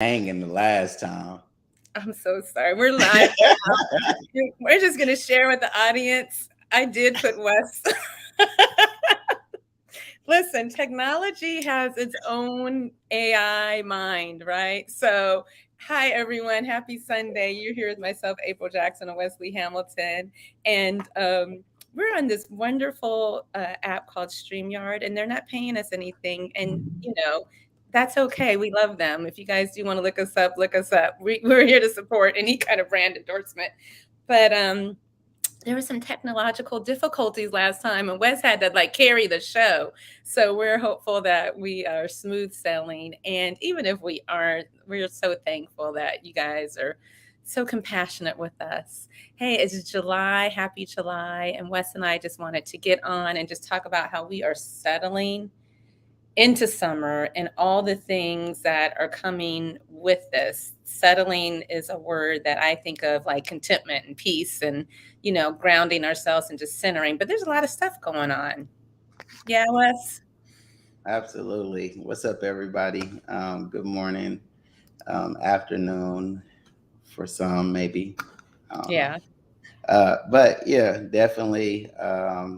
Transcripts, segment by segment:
hanging the last time. I'm so sorry. We're live now. We're just going to share with the audience. I did put Wes. Listen, technology has its own AI mind, right? So, hi everyone. Happy Sunday. You're here with myself, April Jackson and Wesley Hamilton. And we're on this wonderful app called StreamYard, and they're not paying us anything. And, that's okay. We love them. If you guys do want to look us up, look us up. We're here to support any kind of brand endorsement. But there were some technological difficulties last time, and Wes had to like carry the show. So we're hopeful that we are smooth sailing. And even if we aren't, we're so thankful that you guys are so compassionate with us. Hey, it's July. Happy July. And Wes and I just wanted to get on and just talk about how we are settling into summer and all the things that are coming with this. Settling is a word that I think of like contentment and peace and, grounding ourselves and just centering. But there's a lot of stuff going on. Yeah, Wes? Absolutely. What's up, everybody? Good morning, afternoon for some, maybe. I don't know. Yeah. But yeah, definitely.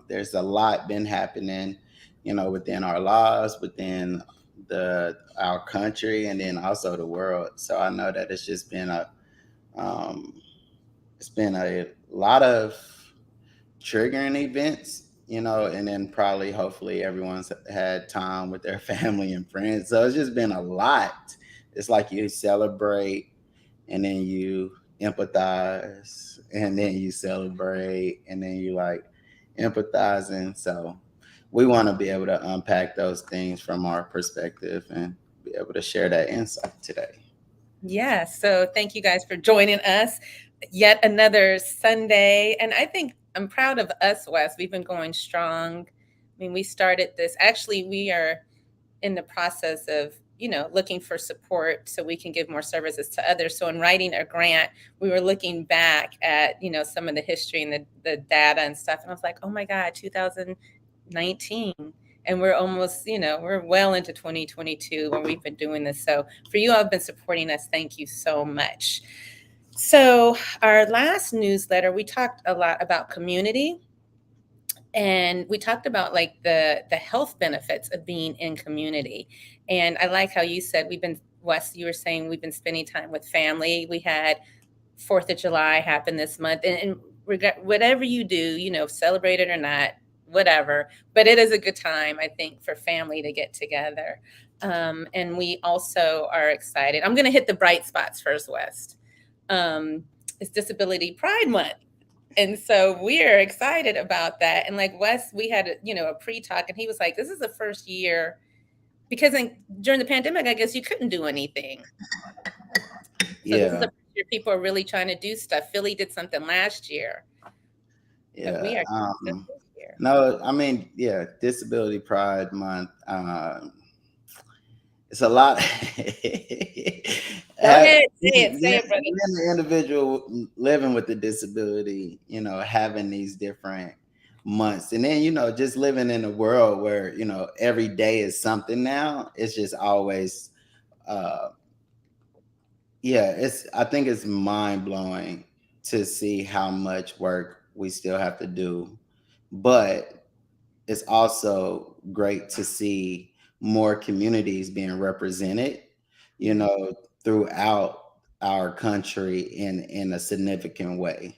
There's a lot been happening, within our lives, within our country, and then also the world. So I know that um, it's been a lot of triggering events, and then probably hopefully everyone's had time with their family and friends. So it's just been a lot. It's like you celebrate and then you empathize and then you celebrate and then you like empathizing. So we want to be able to unpack those things from our perspective and be able to share that insight today. Yeah. So thank you guys for joining us. Yet another Sunday. And I think I'm proud of us, Wes. We've been going strong. I mean, we started this. Actually, we are in the process of looking for support so we can give more services to others. So in writing a grant, we were looking back at some of the history and the data and stuff, and I was like, oh my god, 2019, and we're almost we're well into 2022 where we've been doing this. So for you all have been supporting us, thank you so much. So our last newsletter, we talked a lot about community, and we talked about like the health benefits of being in community. And I like how you said we've been, Wes, you were saying we've been spending time with family. We had Fourth of July happen this month, and whatever you do, celebrate it or not, whatever, but it is a good time, I think, for family to get together. And we also are excited. I'm going to hit the bright spots first, West. It's Disability Pride Month, and so we're excited about that. And like Wes, we had a pre-talk, and he was like, this is the first year, because during the pandemic, I guess you couldn't do anything. So this is the Yeah. first year people are really trying to do stuff. Philly did something last year, but Yeah. we are doing stuff this year. No, I mean, yeah, Disability Pride Month. It's a lot. Go ahead, say Being it, brother. an individual living with a disability, having these different months, and then just living in a world where every day is something now. It's just always, uh, yeah. I think it's mind blowing to see how much work we still have to do, but it's also great to see more communities being represented, you Mhm. know, throughout our country in a significant way.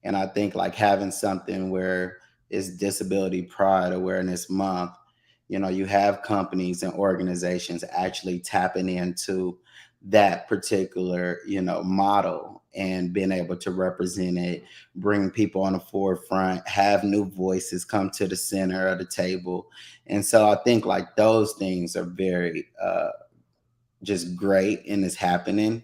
And I think like having something where it's Disability Pride Awareness Month, you have companies and organizations actually tapping into that particular, model and being able to represent it, bring people on the forefront, have new voices come to the center of the table. And so I think like those things are very just great and it's happening.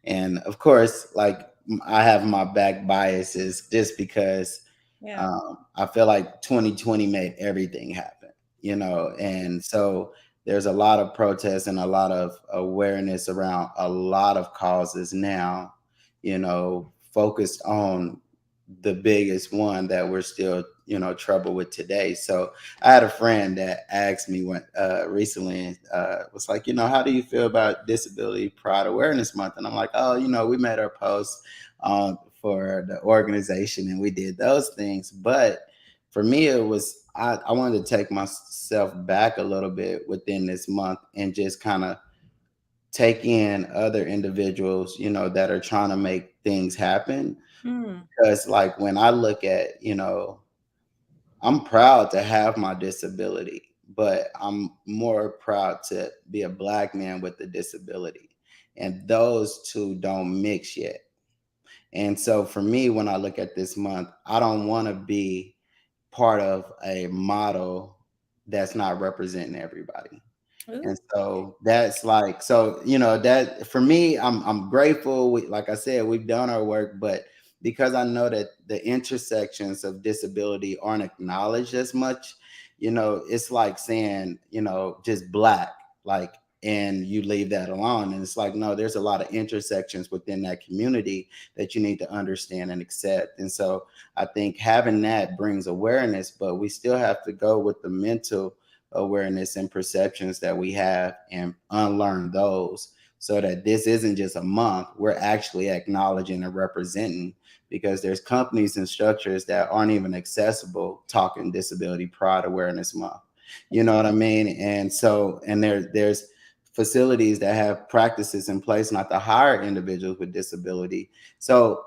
And of course, like I have my back biases just because Yeah. I feel like 2020 made everything happen, and so there's a lot of protests and a lot of awareness around a lot of causes now, focused on the biggest one that we're still, trouble with today. So I had a friend that asked me when recently, was like, how do you feel about Disability Pride Awareness Month? And I'm like, oh, we made our post for the organization and we did those things. But for me, it was, I wanted to take myself back a little bit within this month and just kind of take in other individuals, that are trying to make things happen. Mm. Because like when I look at, I'm proud to have my disability, but I'm more proud to be a Black man with a disability. And those two don't mix yet. And so for me, when I look at this month, I don't want to be part of a model that's not representing everybody. Ooh. And so that's like, so that for me, I'm grateful. Like I said, we've done our work, but because I know that the intersections of disability aren't acknowledged as much, it's like saying, just Black, like, and you leave that alone. And it's like, no, there's a lot of intersections within that community that you need to understand and accept. And so I think having that brings awareness, but we still have to go with the mental awareness and perceptions that we have and unlearn those, so that this isn't just a month, we're actually acknowledging and representing, because there's companies and structures that aren't even accessible talking Disability Pride Awareness Month. You know what I mean? And so, and there's facilities that have practices in place not to hire individuals with disability. So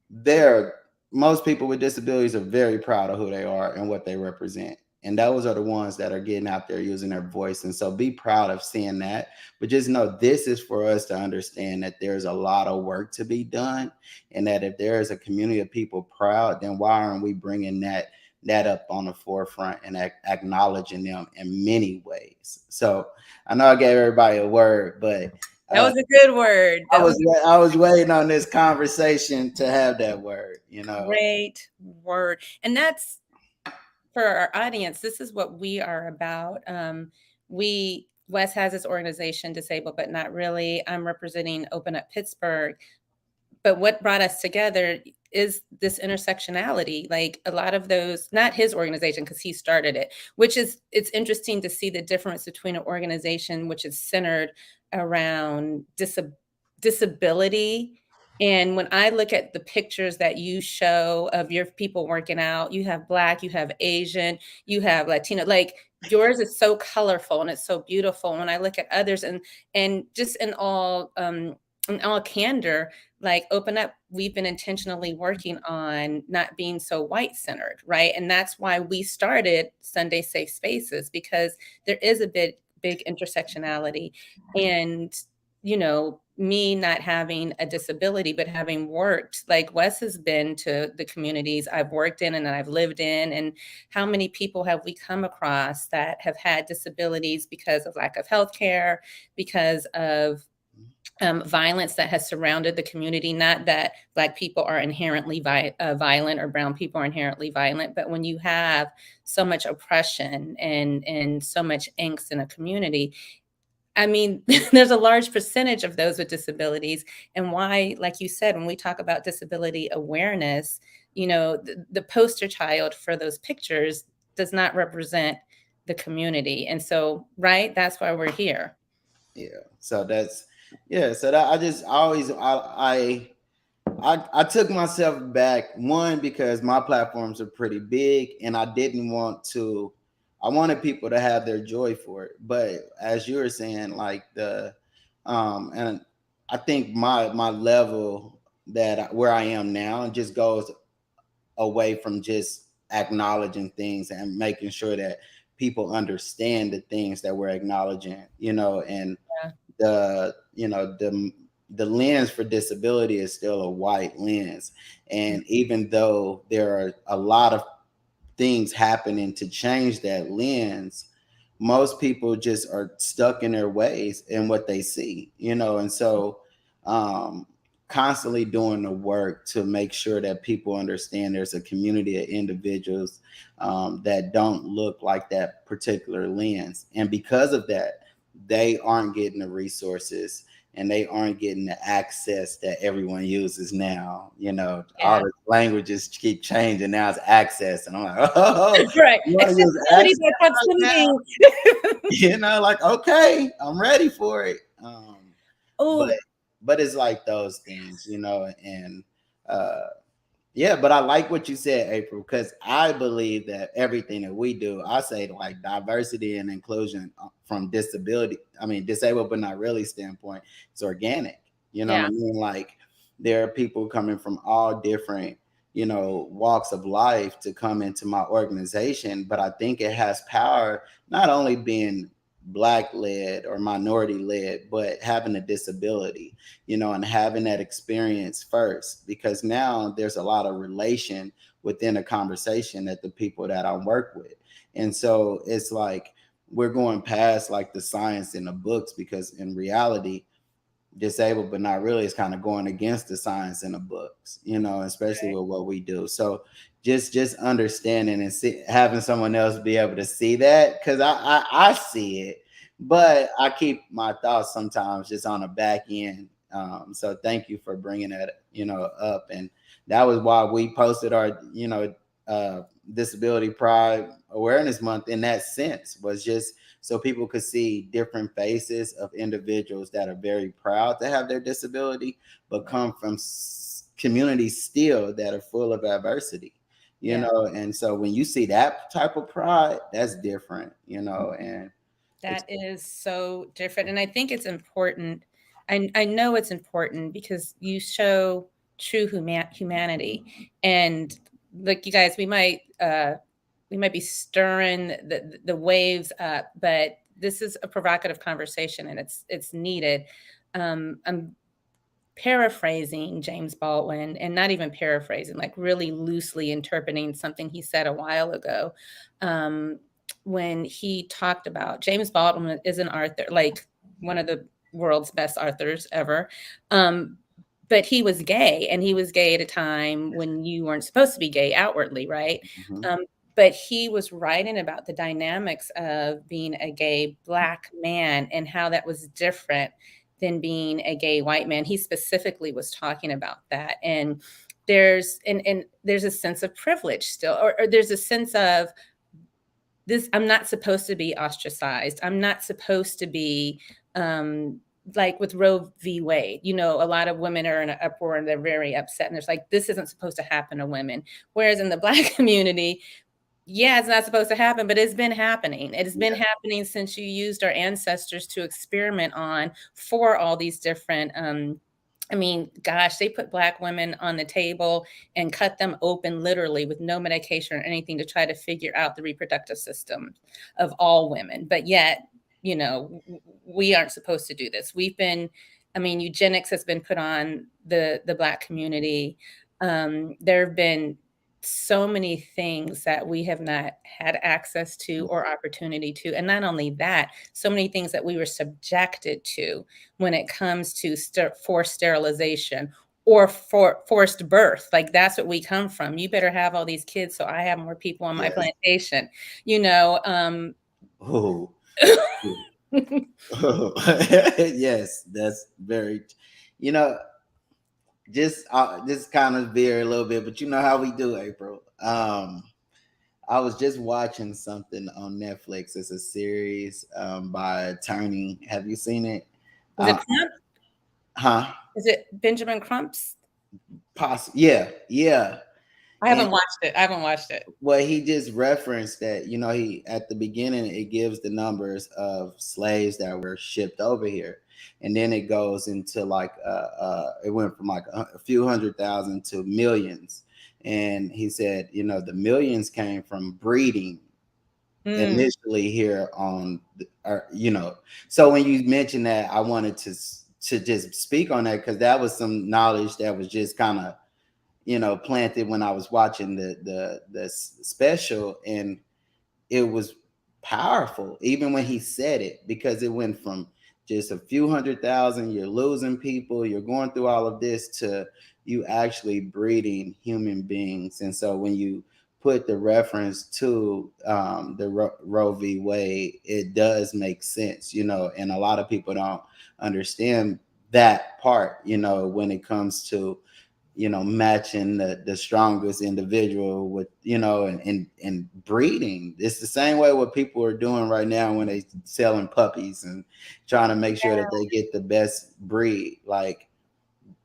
there, most people with disabilities are very proud of who they are and what they represent. And those are the ones that are getting out there using their voice. And so be proud of seeing that. But just know this is for us to understand that there's a lot of work to be done. And that if there is a community of people proud, then why aren't we bringing that up on the forefront and acknowledging them in many ways? So I know I gave everybody a word, but That was a good word. I That was was I was waiting on this conversation to have that word, a great word. And that's for our audience. This is what we are about. Wes has his organization, Disabled But Not Really. I'm representing Open Up Pittsburgh. But what brought us together is this intersectionality. Like a lot of those, not his organization because he started it, which is, it's interesting to see the difference between an organization which is centered around disability. And when I look at the pictures that you show of your people working out, you have Black, you have Asian, you have Latino, like yours is so colorful and it's so beautiful. When I look at others, and just in all candor, like Open Up, we've been intentionally working on not being so white centered, right? And that's why we started Sunday Safe Spaces, because there is a big intersectionality. And me not having a disability, but having worked, like Wes has been to the communities I've worked in and that I've lived in, and how many people have we come across that have had disabilities because of lack of health care, because of violence that has surrounded the community. Not that Black people are inherently violent or brown people are inherently violent, but when you have so much oppression and so much angst in a community, I mean, there's a large percentage of those with disabilities. And why, like you said, when we talk about disability awareness, the poster child for those pictures does not represent the community. And so, right, that's why we're here. yeah. So that's, yeah. So that I always I took myself back, one, because my platforms are pretty big and I didn't want to, I wanted people to have their joy for it. But as you were saying, like and I think my level where I am now just goes away from just acknowledging things and making sure that people understand the things that we're acknowledging, and Yeah. the lens for disability is still a white lens. And even though there are a lot of things happening to change that lens, most people just are stuck in their ways and what they see, and so um constantly doing the work to make sure that people understand there's a community of individuals that don't look like that particular lens, and because of that they aren't getting the resources and they aren't getting the access that everyone uses now. All Yeah. the languages keep changing. Now it's access, and I'm like, oh, Right. you want to use Accessibility access by right proximity. now? Like, okay, I'm ready for it. But Oh, it's like those things, and uh yeah, but I like what you said, April, because I believe that everything that we do, I say like diversity and inclusion from disabled but not really standpoint, it's organic. You know what yeah. I mean? Like there are people coming from all different, walks of life to come into my organization, but I think it has power not only being black led or minority led, but having a disability, and having that experience first, because now there's a lot of relation within a conversation that the people that I work with. And so it's like we're going past like the science in the books, because in reality, disabled but not really is kind of going against the science in the books, especially with what we do. So just understanding and having someone else be able to see that, because I see it, but I keep my thoughts sometimes just on the back end. So thank you for bringing that up, and that was why we posted our uh, disability pride awareness month in that sense, was just so people could see different faces of individuals that are very proud to have their disability, but come from communities still that are full of adversity, Yeah. and so when you see that type of pride, that's different, and it's That is so different. And I think it's important. I know it's important because you show true humanity. And look, you guys, we might be stirring the waves up, but this is a provocative conversation and it's needed. I'm paraphrasing James Baldwin, and not even paraphrasing, like really loosely interpreting something he said a while ago. Um, when he talked about James Baldwin is an author, like one of the world's best authors ever. Um, but he was gay, and he was gay at a time when you weren't supposed to be gay outwardly, right? mhm, Um, but he was writing about the dynamics of being a gay black man and how that was different than being a gay white man. He specifically was talking about that. And there's a sense of privilege still, or there's a sense of this, I'm not supposed to be ostracized. I'm not supposed to be like with Roe v. Wade. A lot of women are in an uproar and they're very upset. And there's like, this isn't supposed to happen to women. Whereas in the Black community, yeah, it's not supposed to happen, but it's been happening. It has been yeah, happening since you used our ancestors to experiment on for all these different I mean, gosh, they put Black women on the table and cut them open literally with no medication or anything to try to figure out the reproductive system of all women. But yet, we aren't supposed to do this. I mean, eugenics has been put on the Black community. There have been so many things that we have not had access to or opportunity to. And not only that, so many things that we were subjected to when it comes to forced sterilization or for forced birth. Like that's what we come from. You better have all these kids so I have more people on my yes, plantation. You know, oh, yes, that's very, you know just kind of veer a little bit, but you know how we do, April. I was just watching something on Netflix. It's a series by attorney. Have you seen it? Was Uh, it Crump? huh? Is it Benjamin Crump's? Yeah, yeah. I And haven't watched it. I haven't watched it. well, he just referenced that, he at the beginning it gives the numbers of slaves that were shipped over here, and then it goes into like it went from like a few 100,000 to millions. And he said, the millions came from breeding Mm, initially here on so when you mentioned that, I wanted to just speak on that, because that was some knowledge that was just kind of planted when I was watching the special, and it was powerful even when he said it, because it went from just a few 100,000, you're losing people, you're going through all of this, to you actually breeding human beings. And so when you put the reference to the Roe v. Wade, it does make sense, and a lot of people don't understand that part, when it comes to, matching the strongest individual with, and breeding. It's the same way what people are doing right now when they selling puppies and trying to make sure that they get the best breed. Like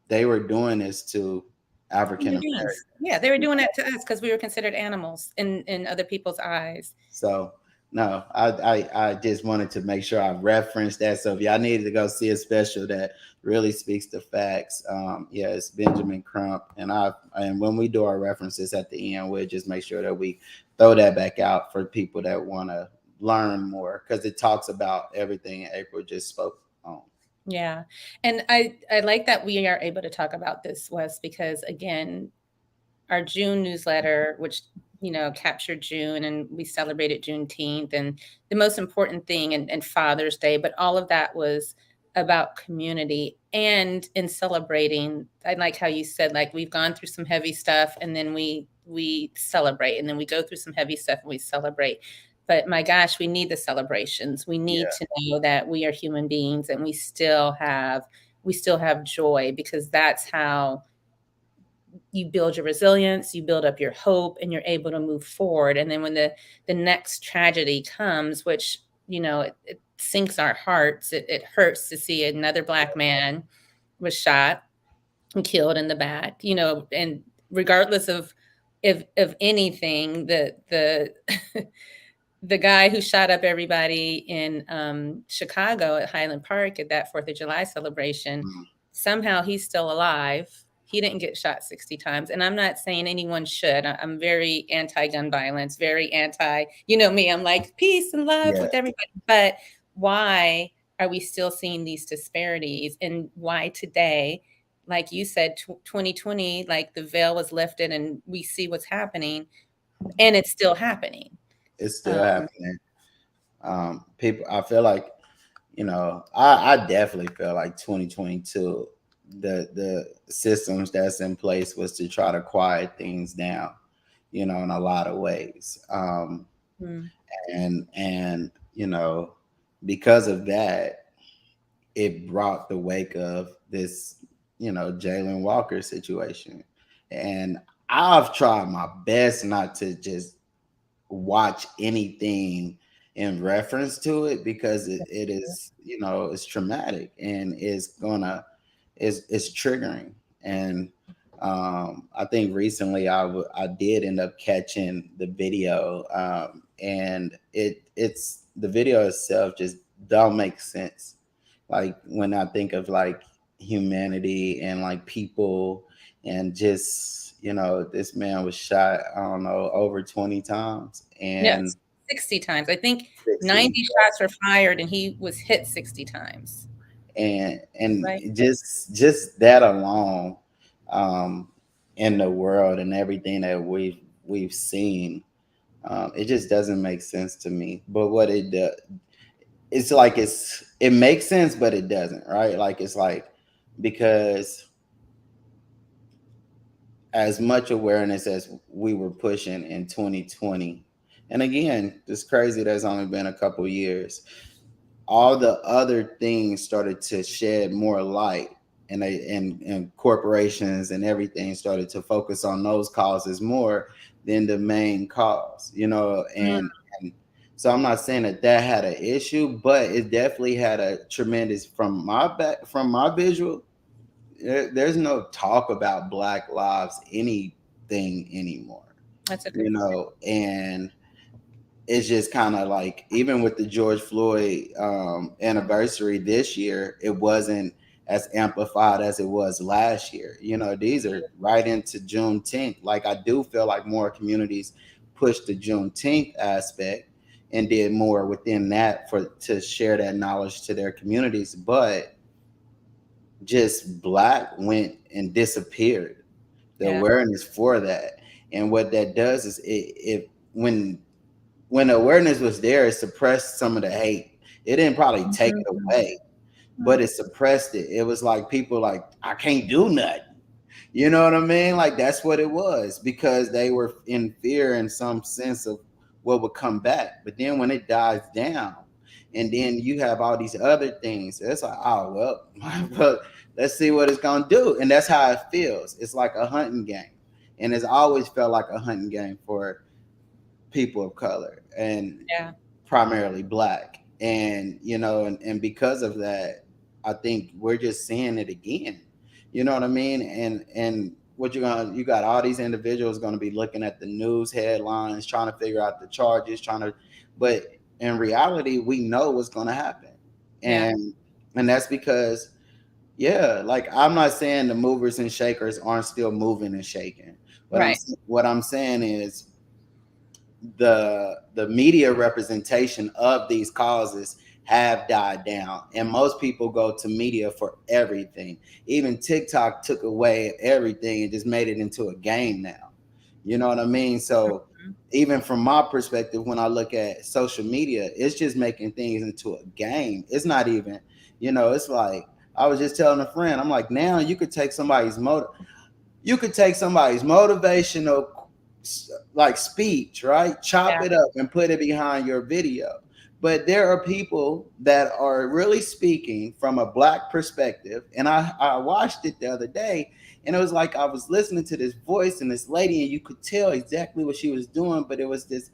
they were doing this to African Human Americans. beings. Yeah, they were doing that to us because we were considered animals in other people's eyes. So no, I just wanted to make sure I referenced that. So if y'all needed to go see a special that really speaks to facts, yeah, it's Benjamin Crump, and when we do our references at the end, we'll just make sure that we throw that back out for people that want to learn more, because it talks about everything April just spoke on. Yeah. And I like that we are able to talk about this, Wes, because again, our June newsletter, which captured June, and we celebrated Juneteenth, and the most important thing, and Father's Day, but all of that was about community and in celebrating. I like how you said, like, we've gone through some heavy stuff, and then we celebrate, and then we go through some heavy stuff and we celebrate. But my gosh, we need the celebrations. We need Yeah, to know that we are human beings and we still have joy, because that's how you build your resilience, you build up your hope, and you're able to move forward. And then when the next tragedy comes, which it sinks our hearts, it hurts to see another Black man was shot and killed in the back, and regardless of anything, the the guy who shot up everybody in Chicago at Highland Park at that Fourth of July celebration, mm, somehow he's still alive. He didn't get shot 60 times. And I'm not saying anyone should. I'm very anti gun violence, very anti, me, I'm like peace and love yeah, with everybody. But why are we still seeing these disparities? And why today, like you said, 2020, like the veil was lifted and we see what's happening, and it's still happening. it's still Um, happening. People, I feel like, I definitely feel like 2022, the systems that's in place was to try to quiet things down, in a lot of ways. mm, And because of that, it brought the wake of this, Jalen Walker situation. And I've tried my best not to just watch anything in reference to it, because it is, it's traumatic, and it's triggering. And I think recently I did end up catching the video, and it's the video itself just don't make sense. Like when I think of like humanity and like people, and just, this man was shot, I don't know, over 20 times, and yes, 60 times. I think 60, 90 shots were fired and he was hit 60 times, and right? just that alone, um in the world and everything that we've seen, it just doesn't make sense to me. But what it does, it's like it makes sense, but it doesn't, right? Like it's like, because as much awareness as we were pushing in 2020, and again, it's crazy that's only been a couple years, all the other things started to shed more light, and corporations and everything started to focus on those causes more than the main cause, Mm, and so I'm not saying that had an issue, but it definitely had a tremendous, from my visual, there's no talk about Black lives anything anymore, that's a good point. and it's just kind of like, even with the George Floyd anniversary this year, it wasn't as amplified as it was last year. These are right into Juneteenth. Like I do feel like more communities pushed the Juneteenth aspect and did more within that for to share that knowledge to their communities, but just Black went and disappeared. The Yeah. awareness for that, and what that does is it when awareness was there, it suppressed some of the hate. It didn't probably take it Mhm. away, but it suppressed it. It was like people like, I can't do nothing. You know what I mean? Like that's what it was, because they were in fear in some sense of what would come back. But then when it dies down, And then you have all these other things. It's like, oh well, but let's see what it's gonna do. And that's how it feels. It's like a hunting game. And it's always felt like a hunting game for people of color and Yeah. primarily black. And and because of that, I think we're just seeing it again. You know what I mean? And what you got all these individuals going to be looking at the news headlines, trying to figure out the charges, but in reality, we know what's going to happen. Yeah. And that's because, yeah, like I'm not saying the movers and shakers aren't still moving and shaking. Right. What I'm saying is the media representation of these causes have died down, and most people go to media for everything. Even TikTok took away everything and just made it into a game now. You know what I mean? So Mhm. even from my perspective, when I look at social media, it's just making things into a game. It's not even, it's like I was just telling a friend, I'm like, now you could take somebody's motivational like speech, right? Chop Yeah. it up and put it behind your video. But there are people that are really speaking from a black perspective. And I watched it the other day, and it was like I was listening to this voice and this lady, and you could tell exactly what she was doing, but it was this,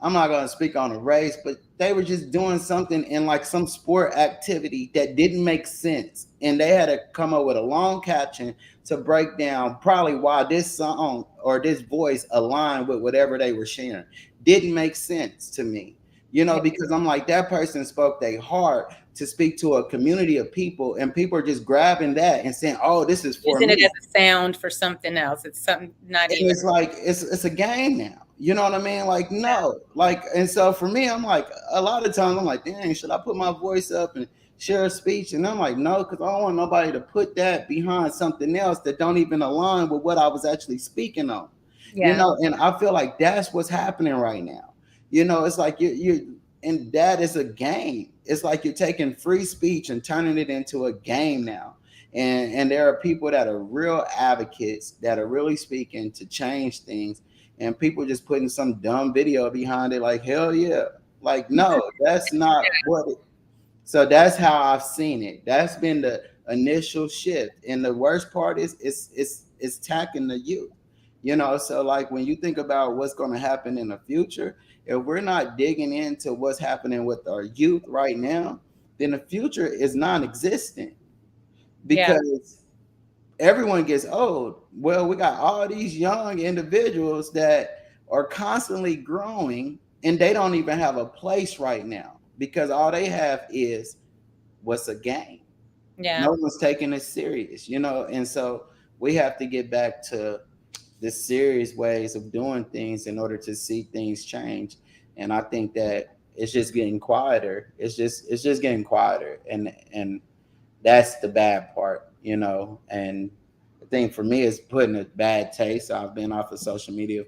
I'm not going to speak on a race, but they were just doing something in like some sport activity that didn't make sense. And they had to come up with a long caption to break down probably why this song or this voice aligned with whatever they were sharing. Didn't make sense to me, Yeah. because I'm like, that person spoke their heart to speak to a community of people, and people are just grabbing that and saying, oh, this is for Using it me. as a sound for something else. It's something not And even. it's like it's a game now. You know what I mean? Like Yeah. no, like and so for me, I'm like a lot of times I'm like, dang, should I put my voice up and share a speech? And I'm like, no, because I don't want nobody to put that behind something else that don't even align with what I was actually speaking on. Yeah. And I feel like that's what's happening right now. It's like you and that is a game. It's like you're taking free speech and turning it into a game now. And there are people that are real advocates that are really speaking to change things, and people just putting some dumb video behind it like hell yeah. Like no, that's not what it, so that's how I've seen it. That's been the initial shift. And the worst part is it's attacking the youth. So like when you think about what's going to happen in the future, if we're not digging into what's happening with our youth right now, then the future is non-existent Yeah. because everyone gets old. Well, we got all these young individuals that are constantly growing, and they don't even have a place right now because all they have is what's a game. Yeah. No one's taking it serious, and so we have to get back to the serious ways of doing things in order to see things change. And I think that it's just getting quieter. It's just getting quieter, and that's the bad part, And the thing for me is putting a bad taste. I've been off of social media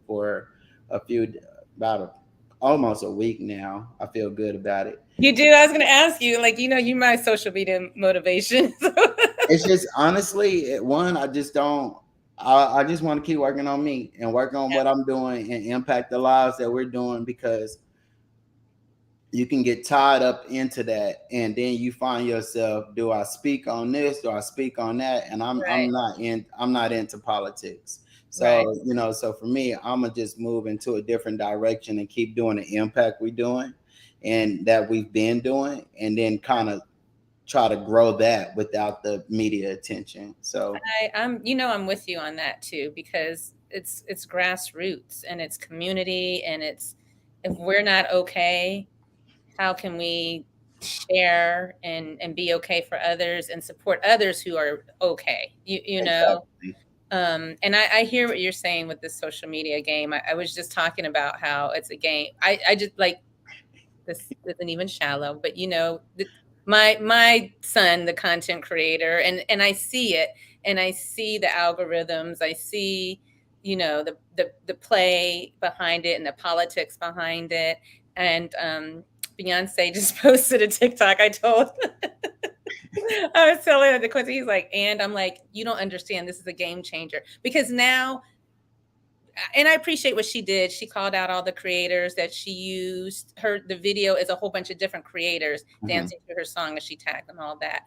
for a few, about almost a week now. I feel good about it. You do. I was going to ask you, like, you my social media motivation. It's just honestly, one, I just don't. I just want to keep working on me and work on what I'm doing and impact the lives that we're doing because you can get tied up into that, and then you find yourself, do I speak on this, do I speak on that? And i'm Right. i'm not in I'm not into politics. Right. So for me, I'm gonna just move into a different direction and keep doing the impact we're doing and that we've been doing, and then kind of try to grow that without the media attention. So I'm with you on that too, because it's grassroots and it's community and it's, if we're not okay, how can we share and be okay for others and support others who are okay? You know? exactly. And I hear what you're saying with this social media game. I was just talking about how it's a game. I just like, this isn't even shallow, but my son, the content creator, and I see it, and I see the algorithms, I see, the play behind it and the politics behind it. And Beyonce just posted a TikTok. I was telling Quincy, he's like, and I'm like, you don't understand, this is a game changer, because now and I appreciate what she did. She called out all the creators that she used. The video is a whole bunch of different creators Mhm. dancing to her song, and she tagged them all that.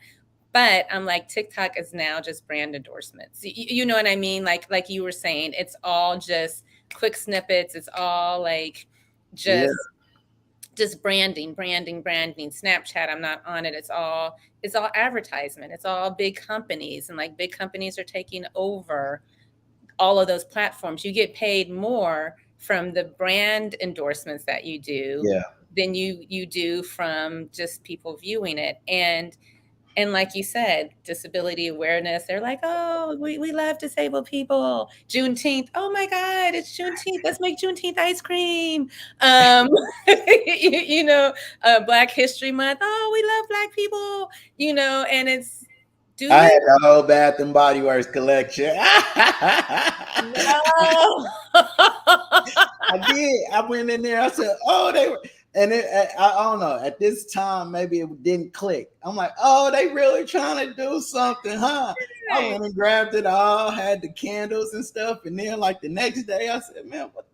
But I'm like, TikTok is now just brand endorsements. You know what I mean? Like you were saying, it's all just quick snippets. It's all like Yeah, just branding. Snapchat, I'm not on it. It's all advertisement. It's all big companies, and like big companies are taking over all of those platforms. You get paid more from the brand endorsements that you do yeah. than you do from just people viewing it. And like you said, disability awareness, they're like, oh, we love disabled people. Juneteenth, oh my God, it's Juneteenth. Let's make Juneteenth ice cream. Um, you know, Black History Month, oh, we love Black people, and it's, do I had you? the whole Bath and Body Works collection. No. I did. I went in there. I said, "Oh, they were," and I don't know. At this time, maybe it didn't click. I'm like, "Oh, they really trying to do something, huh?" I went and grabbed it all, had the candles and stuff, and then like the next day, I said, "Man, what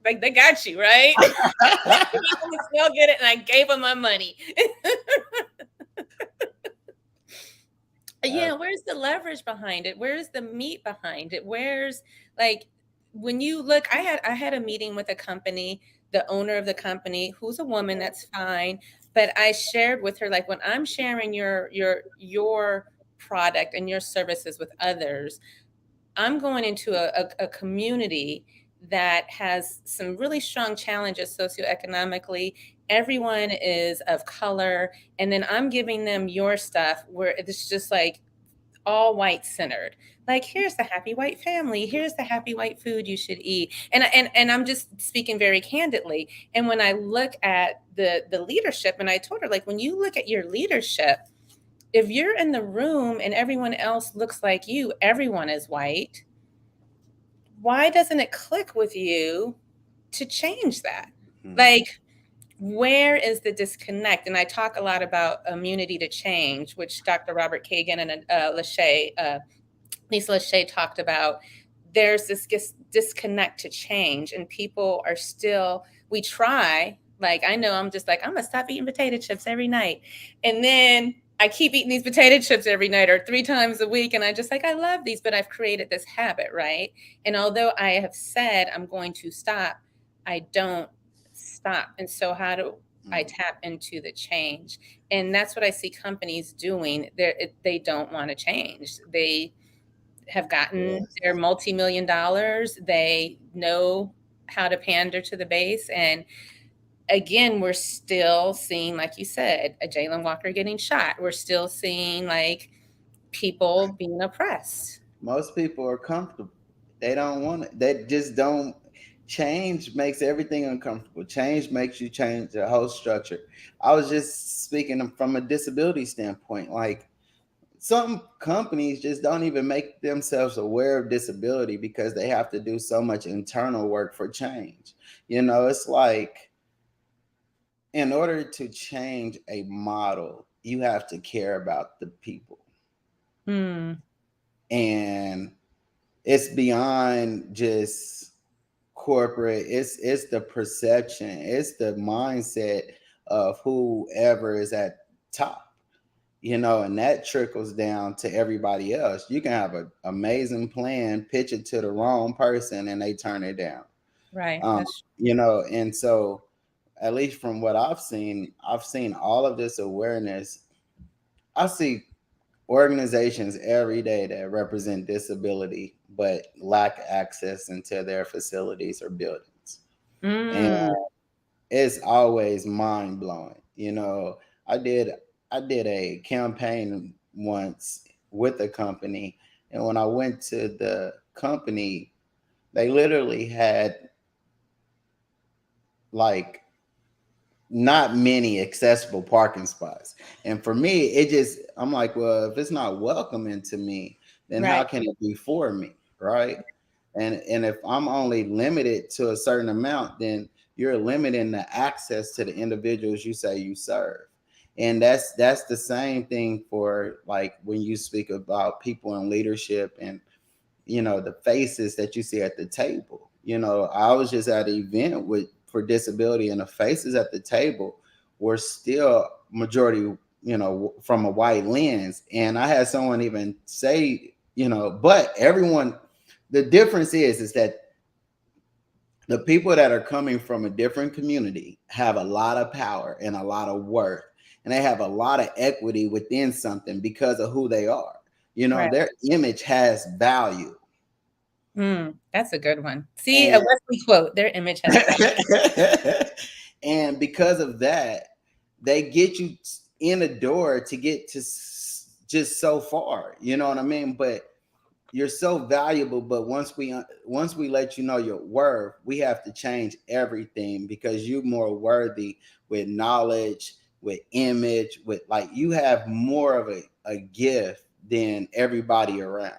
Like they got you, right? the?" I still get it, and I gave them my money. uh, Yeah, where's the leverage behind it? Where's the meat behind it? Where's, like, when you look, I had a meeting with a company, the owner of the company, who's a woman, that's fine, but I shared with her, like, when I'm sharing your product and your services with others, I'm going into a community that has some really strong challenges socioeconomically. Everyone is of color. And then I'm giving them your stuff where it's just like all white centered. Like, here's the happy white family. Here's the happy white food you should eat. And I'm just speaking very candidly. And when I look at the leadership, and I told her, like, when you look at your leadership, if you're in the room and everyone else looks like you, everyone is white, why doesn't it click with you to change that? Mhm. Like, where is the disconnect? And I talk a lot about immunity to change, which Dr. Robert Kagan and Lisa Lachey talked about. There's this disconnect to change, and people are still, we try, like, I know I'm just like, I'm gonna stop eating potato chips every night. And then I keep eating these potato chips every night or 3 times a week. And I just like, I love these, but I've created this habit, right? And although I have said I'm going to stop, I don't stop. And so how do I Mhm. tap into the change? And that's what I see companies doing. They don't want to change. They have gotten Yes. their multi-million dollars. They know how to pander to the base. And again, we're still seeing, like you said, a Jalen Walker getting shot. We're still seeing like people being oppressed. Most people are comfortable. They don't want it. They just don't. Change makes everything uncomfortable. Change makes you change the whole structure. I was just speaking from a disability standpoint. Like some companies just don't even make themselves aware of disability because they have to do so much internal work for change. It's like in order to change a model, you have to care about the people. Hmm. And it's beyond just corporate. It's the perception, it's the mindset of whoever is at top, and that trickles down to everybody else. You can have an amazing plan, pitch it to the wrong person, and they turn it down. Right. That's And so at least from what I've seen all of this awareness. I see organizations every day that represent disability but lack access into their facilities or buildings. And mm, it's always mind blowing. I did I did a campaign once with a company, and when I went to the company, they literally had like not many accessible parking spots. And for me, I'm like, well, if it's not welcoming to me, then how right. can it be for me? Right. And if I'm only limited to a certain amount, then you're limiting the access to the individuals you say you serve. And that's the same thing for like when you speak about people in leadership and the faces that you see at the table. I was just at an event with for disability, and the faces at the table were still majority, from a white lens. And I had someone even say, but everyone, the difference is that the people that are coming from a different community have a lot of power and a lot of worth, and they have a lot of equity within something because of who they are. Right. Their image has value. That's a good one. See, a And Wesley quote, their image has value. and because of that, they get you in the door to get to just so far. You know what I mean? But you're so valuable. But once we let you know your worth, we have to change everything, because you're more worthy with knowledge, with image, with, like, you have more of a gift than everybody around.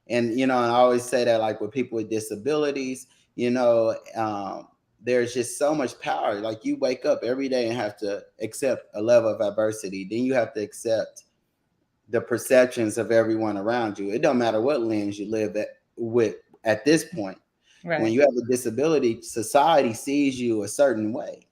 And I always say that, like, with people with disabilities, there's just so much power. Like, you wake up every day and have to accept a level of adversity, then you have to accept the perceptions of everyone around you. It don't matter what lens you live with at this point. When Right. you have a disability, society sees you a certain way.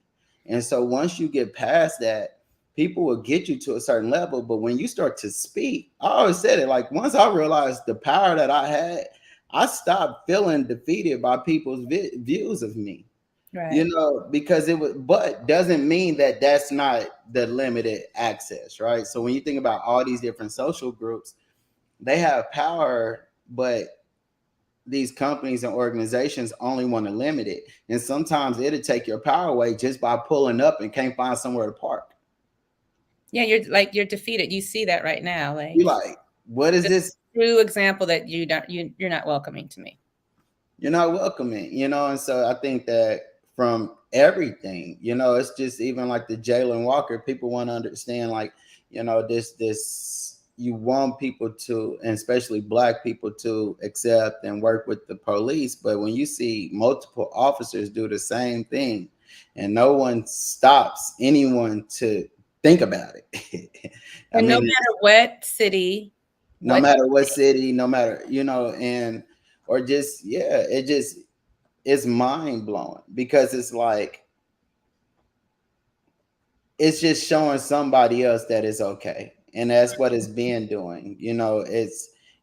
And so once you get past that, people will get you to a certain level. But when you start to speak, I always said it, like, once I realized the power that I had, I stopped feeling defeated by people's views of me. Right. Because it was, but doesn't mean that that's not the limited access, right? So when you think about all these different social groups, they have power, but these companies and organizations only want to limit it. And sometimes it'll take your power away just by pulling up and can't find somewhere to park. Yeah, you're defeated. You see that right now. You Like, like, what is just this? true example that you're not welcoming to me. You're not welcoming, and so I think that from everything, it's just even like the Jalen Walker, people want to understand, like, this you want people to, and especially black people, to accept and work with the police. But when you see multiple officers do the same thing and no one stops anyone to think about it. I And no mean, matter what city, no what matter what city, no matter, and or just, yeah, it's mind blowing, because it's like, it's just showing somebody else that it's okay. And that's what it's been doing.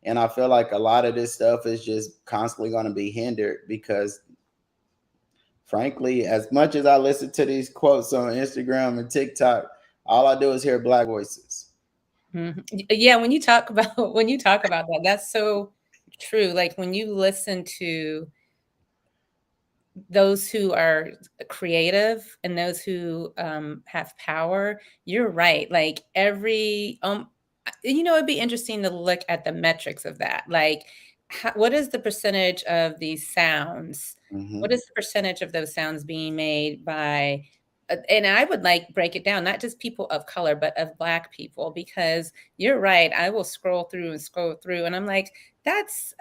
And I feel like a lot of this stuff is just constantly going to be hindered, because frankly, as much as I listen to these quotes on Instagram and TikTok, all I do is hear black voices. Yeah, when you talk about that, that's so true. Like when you listen to those who are creative and those who have power, you're right. Like it'd be interesting to look at the metrics of that. Like, what is the percentage of these sounds? What Hmm. is the percentage of those sounds being made by and I would like break it down, not just people of color, but of Black people, because you're right. I will scroll through, and I'm like, that's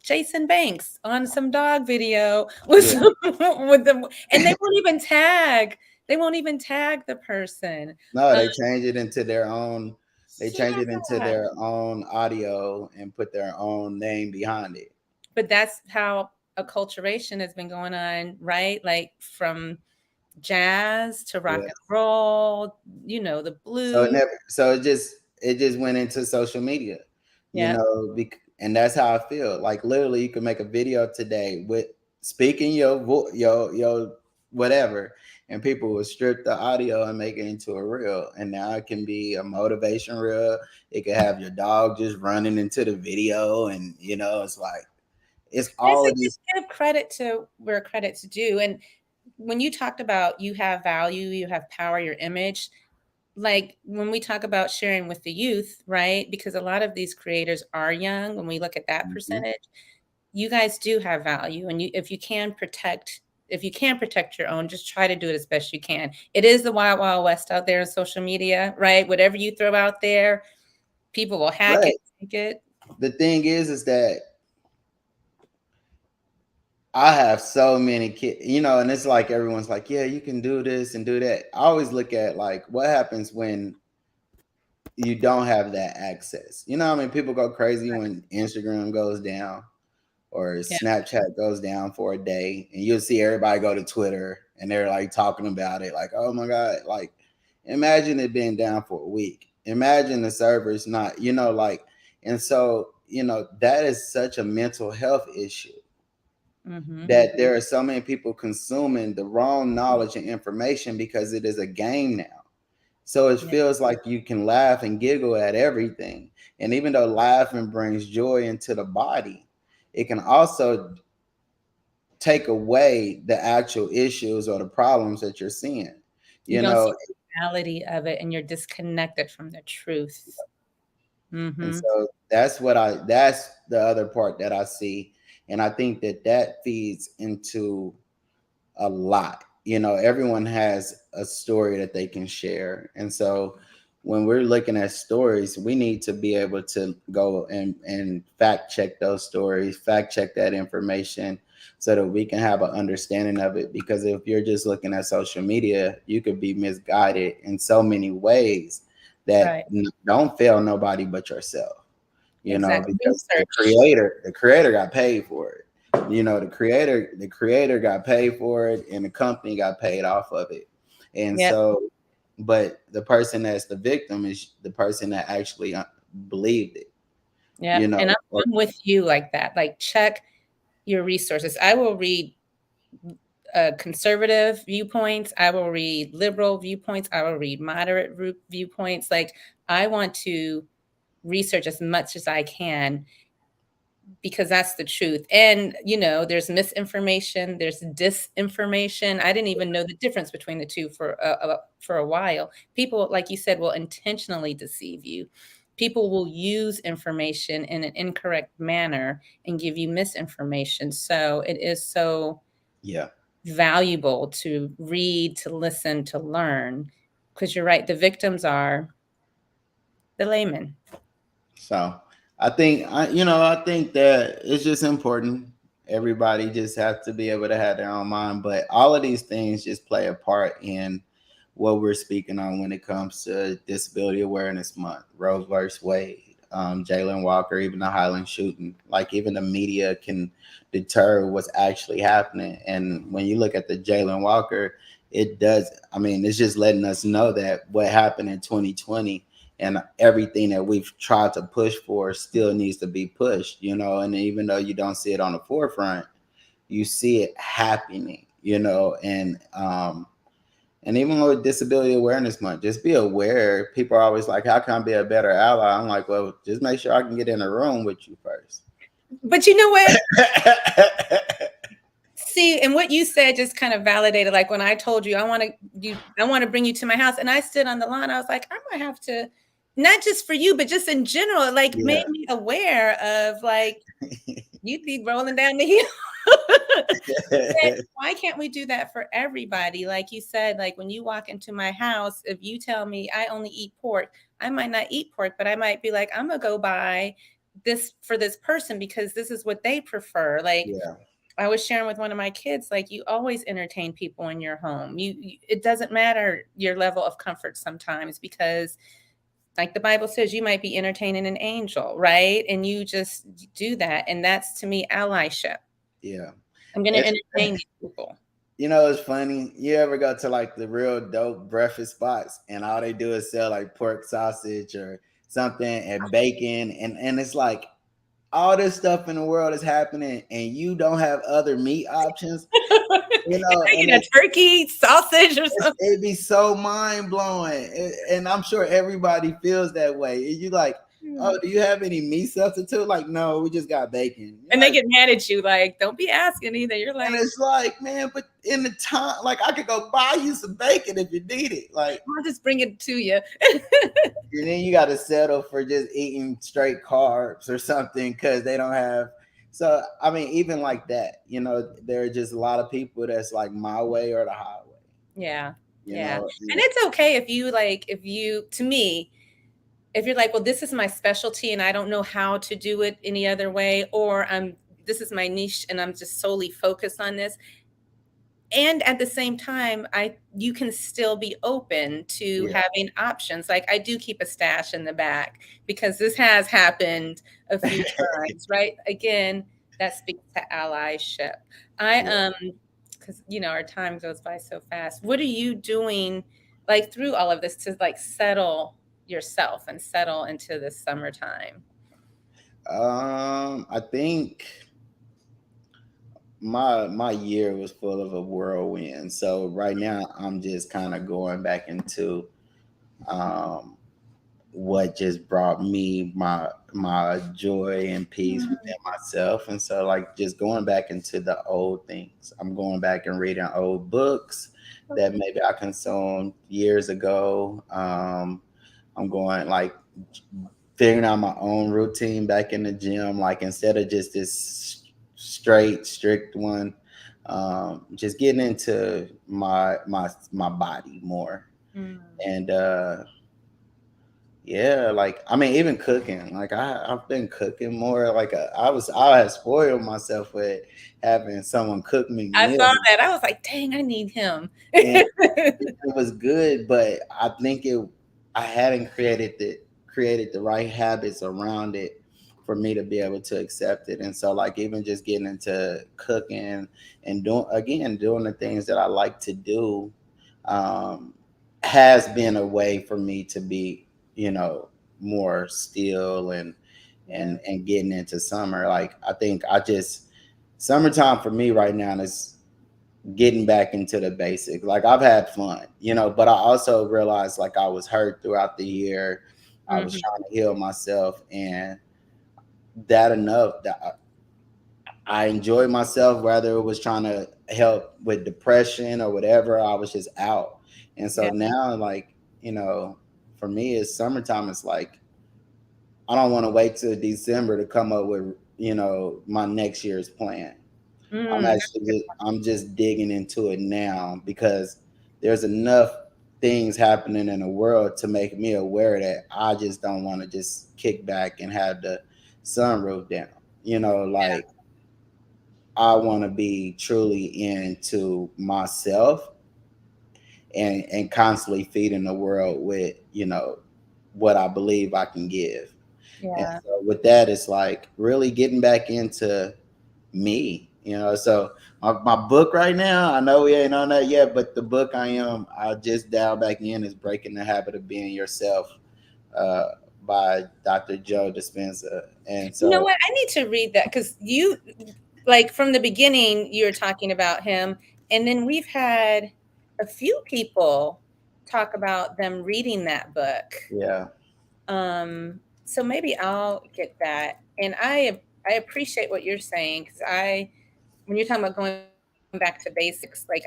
Jason Banks on some dog video with Yeah. with them, and they won't even tag the person. No, Um, they change it into their own. They change it into yeah, their own audio and put their own name behind it. but that's how acculturation has been going on, right? Like from jazz to rock Yeah. and roll, the So it blues. never. So it just went into social media, Yeah. and that's how I feel. Like, literally, you can make a video today with speaking your whatever, and people will strip the audio and make it into a reel. And now it can be a motivation reel. It could have your dog just running into the video, and it's like, it's It's all like of just these. give credit to where credit's due. And when you talked about you have value, you have power, your image, like when we talk about sharing with the youth, right? Because a lot of these creators are young, when we look at that Mhm. percentage, you guys do have value. And if you can protect your own, just try to do it as best you can. It is the wild, wild west out there in social media, right? Whatever you throw out there, people will hack it, But take it. the thing is that I have so many kids, and it's like everyone's like, yeah, you can do this and do that. I always look at, like, what happens when you don't have that access. I mean, people go crazy when Instagram goes down. or Yeah. Snapchat goes down for a day, and you'll see everybody go to Twitter and they're like talking about it, like, oh my God, like imagine it being down for a week. Imagine the servers not, like, and so, that is such a mental health issue Mm-hmm. that there are so many people consuming the wrong knowledge and information because it is a game now. So it Yeah. feels like you can laugh and giggle at everything. And even though laughing brings joy into the body, it can also take away the actual issues or the problems that you're seeing. You You don't see know, the reality of it, and you're disconnected from the truth. and Mm-hmm. so that's the other part that I see. And I think that that feeds into a lot. Everyone has a story that they can share. And so when we're looking at stories, we need to be able to go and fact check those stories, fact check that information so that we can have an understanding of it. Because if you're just looking at social media, you could be misguided in so many ways that Right. don't fail nobody but yourself, Exactly. because the Research. creator got paid for it. The creator got paid for it, and the company got paid off of it. And Yep. so, but the person that's the victim is the person that actually believed it, Yep. And or I'm with you like that. Like, check your resources. I will read conservative viewpoints. I will read liberal viewpoints. I will read moderate viewpoints. Like, I want to research as much as I can because that's the truth. And, there's misinformation, there's disinformation. I didn't even know the difference between the two for a while. People, like you said, will intentionally deceive you. People will use information in an incorrect manner and give you misinformation. So it is so yeah. valuable to read, to listen, to learn, because you're right. The victims are the laymen. So I think that it's just important. Everybody just has to be able to have their own mind, but all of these things just play a part in what we're speaking on when it comes to Disability Awareness Month, Roe versus Wade, Jalen Walker, even the Highland shooting. Like even the media can deter what's actually happening. And when you look at the Jalen Walker, it does. I mean, it's just letting us know that what happened in 2020 and everything that we've tried to push for still needs to be pushed. And even though you don't see it on the forefront, you see it happening. And even with Disability Awareness Month, just be aware. People are always like, how can I be a better ally? I'm like, well, just make sure I can get in a room with you first. But you know what? See, and what you said just kind of validated. Like when I told you I want to bring you to my house, and I stood on the lawn. I was like, I might have to, not just for you, but just in general. It, like, made Yeah. me aware of, like, you'd be rolling down the hill. But why can't we do that for everybody? Like you said, like when you walk into my house, if you tell me I only eat pork, I might not eat pork, but I might be like, I'm gonna go buy this for this person because this is what they prefer. Like, Yeah. I was sharing with one of my kids, like, you always entertain people in your home. It doesn't matter your level of comfort sometimes, because like the Bible says, you might be entertaining an angel, right? And you just do that. And that's, to me, allyship. Yeah. I'm going to It's entertain these people. it's funny. You ever go to like the real dope breakfast spots and all they do is sell like pork sausage or something and bacon and it's like all this stuff in the world is happening and you don't have other meat options, Can and I get a turkey, sausage, or something? it'd be so mind blowing. And I'm sure everybody feels that way. You like, oh, do you have any meat substitute? Like, no, we just got bacon. You're And they like, get mad at you, like, don't be asking either. You're and like, it's like, man, but in the time, like, I could go buy you some bacon if you need it. Like, I'll just bring it to you. and then you got to settle for just eating straight carbs or something because they don't have. So, I mean, even like that, there are just a lot of people that's like my way or the highway, Yeah. you Yeah. know. And it's okay if you, like, to me, if you're like, well, this is my specialty and I don't know how to do it any other way, or this is my niche and I'm just solely focused on this. And at the same time, you can still be open to Yeah. having options. Like, I do keep a stash in the back because this has happened a few times, right? Again, that speaks to allyship. I Yeah. because our time goes by so fast. What are you doing, like through all of this, to like settle yourself and settle into the summertime? I think my year was full of a whirlwind. So right now I'm just kind of going back into um what just brought me my joy and peace Mm, within myself. And so like just going back into the old things. I'm going back and reading old books that okay. maybe I consumed years ago. I'm going like figuring out my own routine back in the gym, like instead of just this straight strict one. Just getting into my body more. Mm. And yeah, like I mean, even cooking. Like I've been cooking more. Like I had spoiled myself with having someone cook me I saw meals, that. I was like, dang, I need him. and it was good. But I think I hadn't created the right habits around it for me to be able to accept it. And so, like even just getting into cooking and doing the things that I like to do, um, has been a way for me to be, more still Yeah. and getting into summer. Like I think I just summertime for me right now is getting back into the basics. Like I've had fun, but I also realized like I was hurt throughout the year. I was Hmm. trying to heal myself, and that enough that I enjoyed myself, whether it was trying to help with depression or whatever. I was just out. And so Yeah. now, like, for me, it's summertime. It's like, I don't want to wait till December to come up with, my next year's plan. Mm. I'm just digging into it now because there's enough things happening in the world to make me aware that I just don't want to just kick back and have the sunroof down. Like I want to be truly into myself and constantly feeding the world with, what I believe I can give. And Yeah. so with that, it's like really getting back into me, So my book right now, I know we ain't on that yet, but the book I just dial back in is Breaking the Habit of Being Yourself, uh, by Dr. Joe Dispenza. And You know so, what? I need to read that because like from the beginning, you were talking about him, and then we've had a few people talk about them reading that book. yeah, So maybe I'll get that. And I appreciate what you're saying because when you're talking about going back to basics, like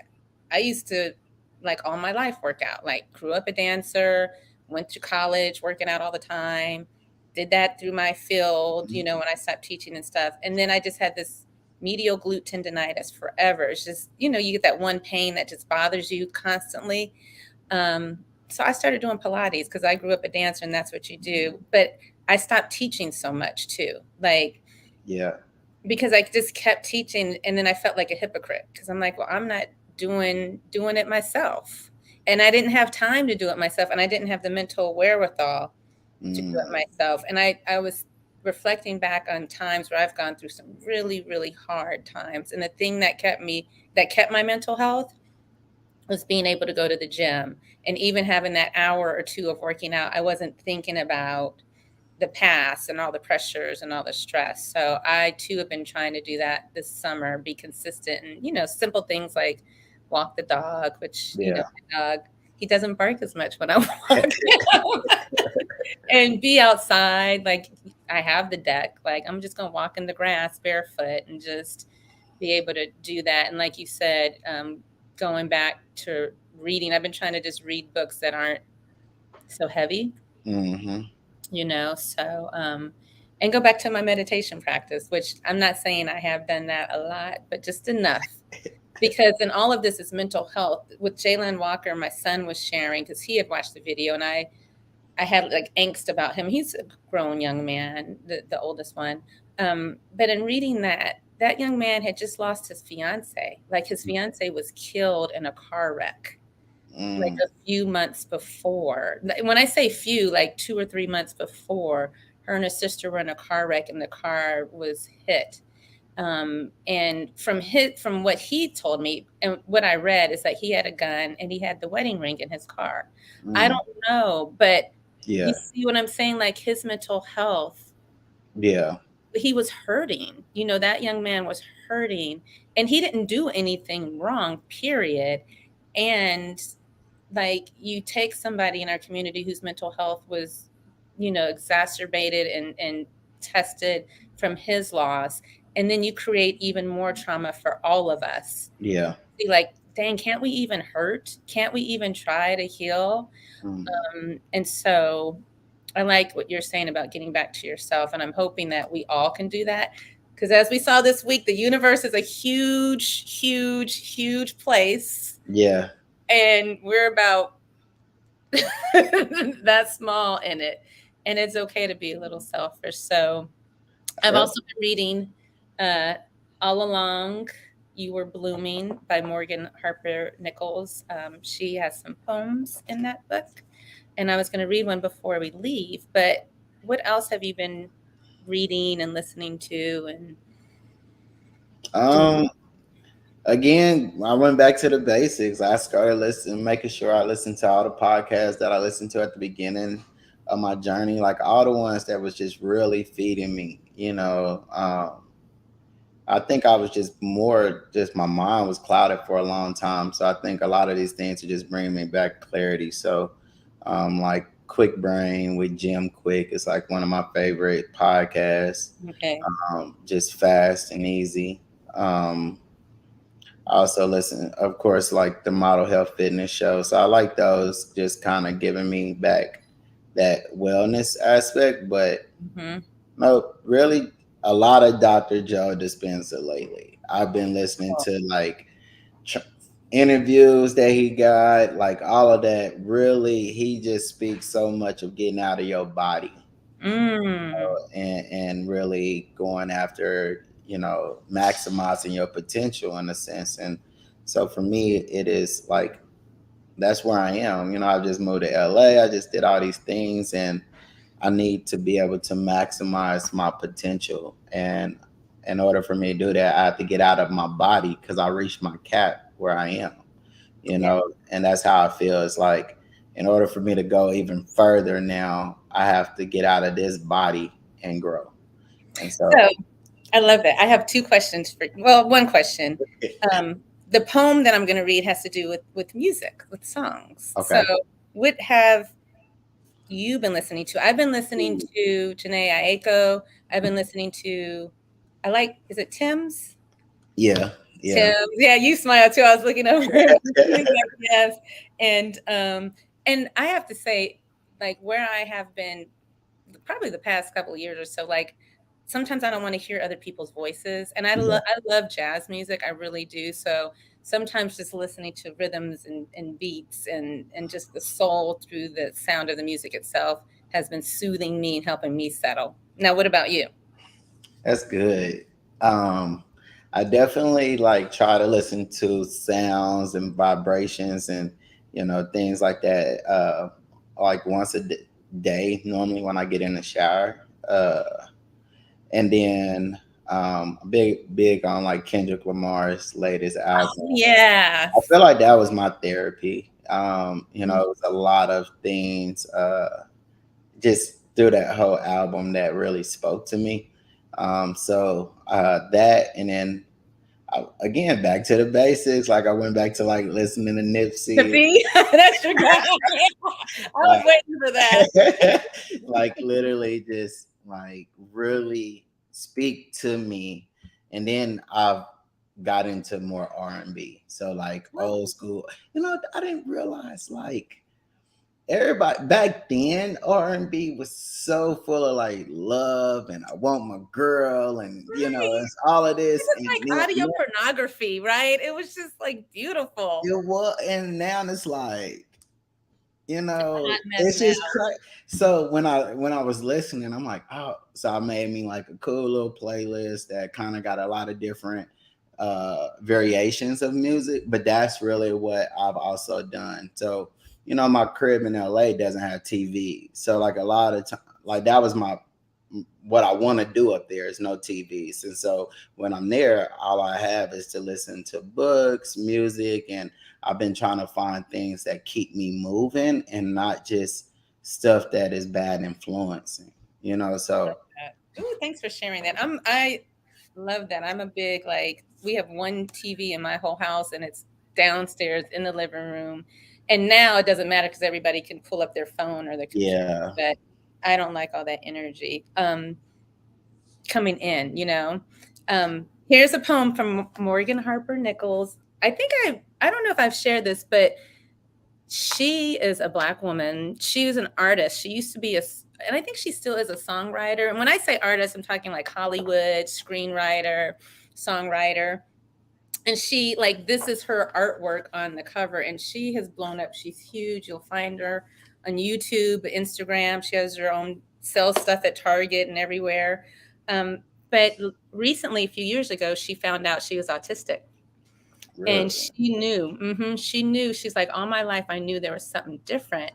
I used to like all my life work out. Like grew up a dancer, went to college, working out all the time, did that through my field, when I stopped teaching and stuff. And then I just had this medial glute tendonitis forever. It's just, you get that one pain that just bothers you constantly. So I started doing Pilates because I grew up a dancer and that's what you do. But I stopped teaching so much too. Like, yeah, because I just kept teaching and then I felt like a hypocrite because I'm like, well, I'm not doing it myself. And I didn't have time to do it myself and I didn't have the mental wherewithal to do it mm, myself. And I was reflecting back on times where I've gone through some really, really hard times. And the thing that kept my mental health was being able to go to the gym and even having that hour or two of working out. I wasn't thinking about the past and all the pressures and all the stress. So I too have been trying to do that this summer, be consistent and, simple things like walk the dog, which, yeah, my dog, he doesn't bark as much when I walk him. And be outside. Like I have the deck, like I'm just going to walk in the grass barefoot and just be able to do that. And like you said, going back to reading, I've been trying to just read books that aren't so heavy, hmm and go back to my meditation practice, which I'm not saying I have done that a lot, but just enough. Because in all of this is mental health. With Jalen Walker, my son was sharing because he had watched the video, and I had like angst about him. He's a grown young man, the oldest one. But in reading that young man had just lost his fiance. Like his fiance was killed in a car wreck like mm, a few months before. When I say few, like 2 or 3 months before, her and her sister were in a car wreck and the car was hit. And from what he told me and what I read is that he had a gun and he had the wedding ring in his car. I Mm, don't know, but you yeah. see what I'm saying? Like his mental health, Yeah. he was hurting. That young man was hurting, and he didn't do anything wrong, period. And like you take somebody in our community whose mental health was, exacerbated and tested from his loss, and then you create even more trauma for all of us. Yeah. Be like, dang, can't we even hurt? Can't we even try to heal? Mm, And so I like what you're saying about getting back to yourself. And I'm hoping that we all can do that. Because as we saw this week, the universe is a huge, huge, huge place. yeah. And we're about that small in it. And it's okay to be a little selfish. So I've Yep. also been reading uh, All Along You Were Blooming by Morgan Harper Nichols. She has some poems in that book. And I was going to read one before we leave. But what else have you been reading and listening to and doing? Um. Again, I went back to the basics. I started listening, making sure I listened to all the podcasts that I listened to at the beginning of my journey, like all the ones that was just really feeding me. I think I was just more, just my mind was clouded for a long time. So I think a lot of these things are just bringing me back clarity. So, like Quick Brain with Jim Quick is like one of my favorite podcasts. Okay. Just fast and easy. Um, I also listen, of course, like the Model Health Fitness show. So I like those, just kind of giving me back that wellness aspect. But Hmm. no, really, a lot of Dr. Joe Dispenza lately. I've been listening to like tr- interviews that he got, like all of that. Really, he just speaks so much of getting out of your body Mm. and really going after, maximizing your potential in a sense. And so for me, it is like that's where I am. I just moved to LA. I just did all these things, and I need to be able to maximize my potential. And in order for me to do that, I have to get out of my body because I reached my cap where I am, Yeah. and that's how I feel. It's like, in order for me to go even further now, I have to get out of this body and grow. And so, So I love that. I have two questions one question. Um, the poem that I'm going to read has to do with music, with songs. So okay. what have you been listening to? I've been listening to Janae Aiko. I've been listening to, is it Tim's? Yeah. Yeah. Tim, yeah, you smile too. I was looking over. He's like, yes, and I have to say, like where I have been, probably the past couple of years or so, like sometimes I don't want to hear other people's voices, and Yeah. I love jazz music, I really do. So sometimes just listening to rhythms and beats and just the soul through the sound of the music itself has been soothing me and helping me settle. Now, what about you? That's good. Um, I definitely like try to listen to sounds and vibrations and things like that. Like once a day, normally when I get in the shower. And then big on like Kendrick Lamar's latest album. Yes. I feel like that was my therapy. Mm. It was a lot of things just through that whole album that really spoke to me. So that, and then again back to the basics. Like I went back to like listening to The Nipsey, bee? That's your guy. I was like waiting for that. like literally just like really speak to me. And then I've got into more R&B. So like old school. I didn't realize like everybody back then R&B was so full of like love and I want my girl and Right. it's all of It this was and like then audio pornography, right? It was just like beautiful. it was, and now it's like It's a hot mess it's now. just crazy. So when I was listening, I'm like, oh, so I made me like a cool little playlist that kind of got a lot of different variations of music, but that's really what I've also done. So my crib in LA doesn't have TV, so like a lot of time, like that was my what I want to do up there is no TVs. And so when I'm there, all I have is to listen to books, music, and I've been trying to find things that keep me moving and not just stuff that is bad influencing, you know? So, Ooh, thanks for sharing that. I love that. I'm a big like we have one TV in my whole house and it's downstairs in the living room. And now it doesn't matter because everybody can pull up their phone or their computer. yeah, But I don't like all that energy coming in, you know. Here's a poem from Morgan Harper Nichols. I don't know if I've shared this, but she is a Black woman. She was an artist. She used to be and I think she still is a songwriter. And when I say artist, I'm talking like Hollywood, screenwriter, songwriter. And she, like, this is her artwork on the cover, and she has blown up. She's huge. You'll find her on YouTube, Instagram. She has her own, sells stuff at Target and everywhere. But recently, a few years ago, she found out she was autistic. And really. she knew, she's like, all my life, I knew there was something different.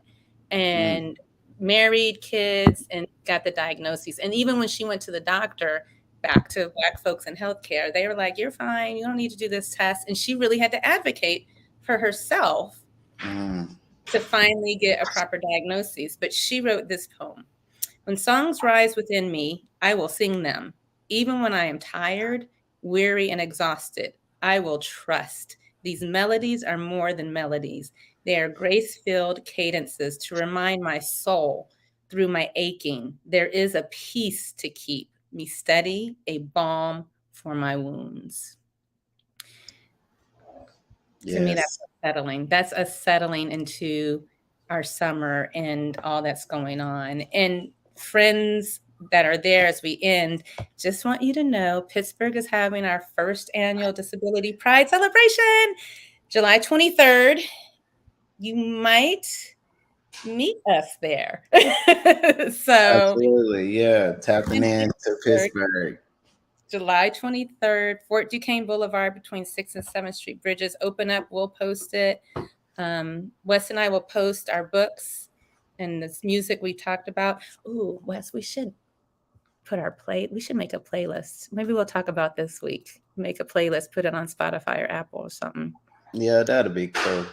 Mm, And married, kids, and got the diagnoses. And even when she went to the doctor, back to Black folks in healthcare, they were like, you're fine. You don't need to do this test. And she really had to advocate for herself mm, to finally get a proper diagnosis. But she wrote this poem. When songs rise within me, I will sing them. Even when I am tired, weary, and exhausted, I will trust. These melodies are more than melodies. They are grace filled cadences to remind my soul through my aching there is a peace to keep me steady, a balm for my wounds. To me, that's yes. settling. That's us settling into our summer and all that's going on. And friends that are there as we end, just want you to know Pittsburgh is having our first annual Disability Pride celebration, July 23rd. You might meet us there. So, Absolutely. Yeah. Tapping in into Pittsburgh, Pittsburgh. July 23rd, Fort Duquesne Boulevard between 6th and 7th Street bridges open up. We'll post it. Wes and I will post our books and this music we talked about. Ooh, Wes, we should we should make a playlist. Maybe we'll talk about this week. Make a playlist, put it on Spotify or Apple or something. Yeah, that'd be cool.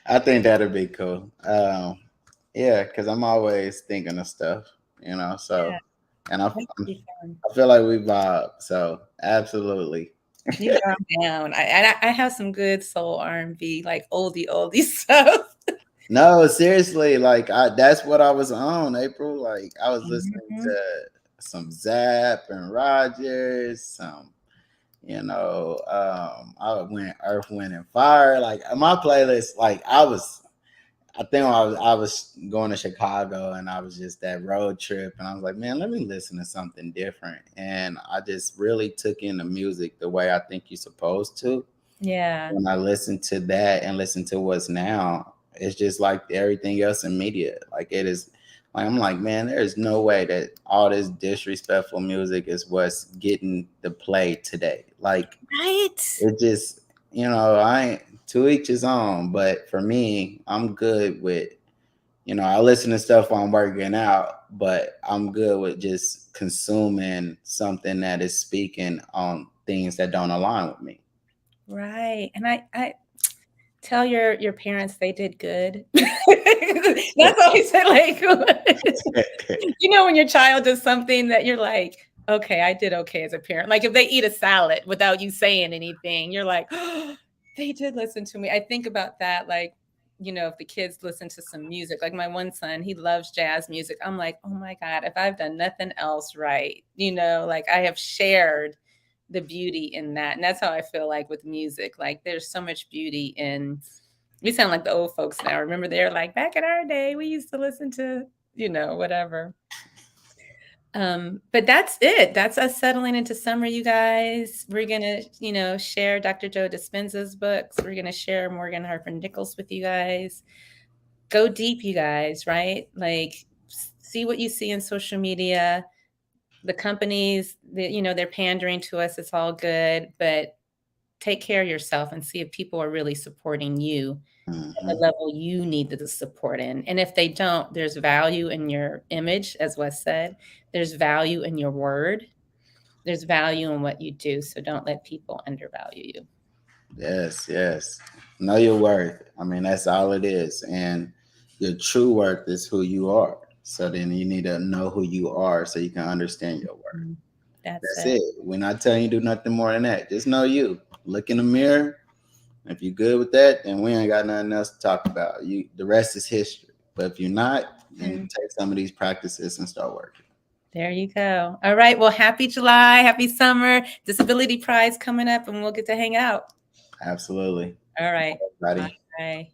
I think that'd be cool. Yeah, because I'm always thinking of stuff, you know. So, Yeah, and I, that could be fun. I feel like we vibe. So, absolutely. You calm down. I have some good soul R&B, like oldie stuff. No, seriously, like that's what I was on, April. Like I was listening Mhm. to some Zapp and Rogers, some, I went Earth, Wind, and Fire. Like my playlist, like I think I was going to Chicago and I was just that road trip and I was like, man, let me listen to something different. And I just really took in the music the way I think you're supposed to. Yeah. When I listen to that and listen to what's now, it's just like everything else in media. Like it is like I'm like, man, there is no way that all this disrespectful music is what's getting the play today. Like Right? it just, I ain't to each his own. But for me, I'm good with, I listen to stuff while I'm working out, but I'm good with just consuming something that is speaking on things that don't align with me. Right. And I tell your parents they did good. That's always said, like, when your child does something that you're like, okay, I did okay as a parent. Like if they eat a salad without you saying anything, you're like, oh, they did listen to me. I think about that, like, if the kids listen to some music, like my one son, he loves jazz music. I'm like, oh my God, if I've done nothing else right, like I have shared the beauty in that. And that's how I feel like with music. Like there's so much beauty in we sound like the old folks now. Remember they're like back in our day, we used to listen to, whatever. But that's it. That's us settling into summer, you guys. We're gonna, share Dr. Joe Dispenza's books. We're gonna share Morgan Harper Nichols with you guys. Go deep, you guys, right? Like see what you see in social media. The companies that they're pandering to us, it's all good, but take care of yourself and see if people are really supporting you the Hmm. level you need the support in. And if they don't, there's value in your image, as Wes said. There's value in your word. There's value in what you do. So don't let people undervalue you. Yes, yes. Know your worth. I mean, that's all it is. And your true worth is who you are. So then you need to know who you are so you can understand your worth. Mm, that's That's it. it. We're not telling you to do nothing more than that. Just know you. Look in the mirror. If you're good with that, then we ain't got nothing else to talk about. You, the rest is history. But if you're not, then Mm, take some of these practices and start working. there you go. All right. Well, happy July. Happy summer. Disability Pride's coming up and we'll get to hang out. Absolutely. All right. Everybody. Bye.